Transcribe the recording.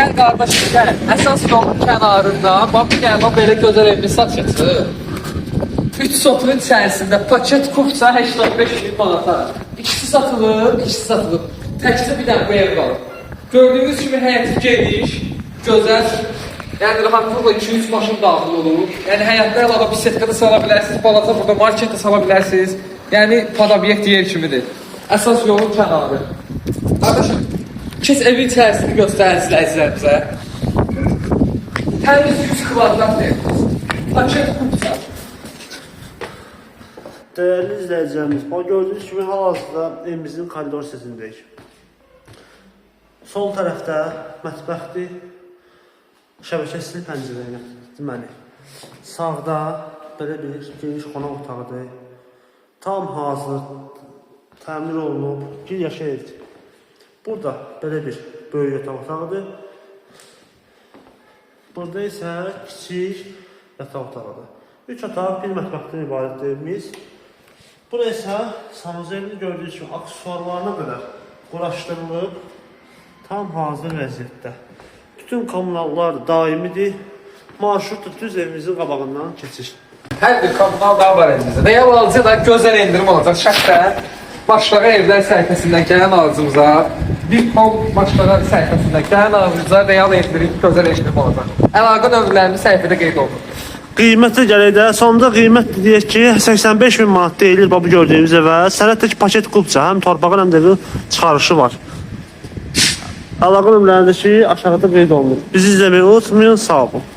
Gəl qardaşım, gəl. Əsas yolun kənarında, bax gəl, belə gözəl evli saçıcı. 3 sotun içərisində paket kupsa 85.000 manata. İkisi satılır, ikisi satılır. Təkcə bir dənə bu ev var. Gördüyünüz kimi həyəti geniş, gözəl. Yəni rahatlıqla 2-3 maşın daxil olur. Yəni həyətdə əlavə bisetka da sala bilərsiniz, balaca burada market də sala bilərsiniz. Yəni padabyekt yer kimidir. Əsas yolun kənarı. Qardaşım, keç evin içərisini göstərirsin əzizlərimizə. Təmiz 100 kvadrat ev. Paket kupsa. Değerli izleyicilerimiz, gördüğünüz gibi hal-hazırda evimizin koridor hissəsindəyik. Sol tərəfdə mətbəxdir, şəbəkəsiz pəncərə deməli. Sağda belə bir geniş qonaq otağıdır. Tam hazır, təmir olunub, bir yaşa evdir. Burada belə bir böyük yataq otağıdır. Burada isə kiçik yataq otağıdır. 3 otaq, bir mətbəxdən ibarətdir evimiz. Burası isə sanuzelini gördüyünüz kimi aksesuarlarına qədər quraşdırılıb, tam hazır vəziyyətdə. Bütün kommunallar daimidir. Marşrut da düz evimizin qabağından keçir. Hər bir kommunal daha var elimizdə. Və ya alıcı da gözəl endirim olacaq. Şəxsən başlığa evlər səhifəsindən gələn alıcımıza, bir.com başlığa səhifəsindən gələn alıcımıza real endirim, gözəl endirim olacaq. Əlaqə nömrələrimiz səhifədə qeyd olunur. Qiymətə gələk də, sonunda qiymət deyək ki 85.000 manat deyilir bu gördüyünüz evə. Sənətdəki paket qubca, həm torpağın həm də çıxarışı var. Əlaqə nömrələrindəki aşağıda qeyd olunur. Bizi izləməyi unutmayın, sağ olun.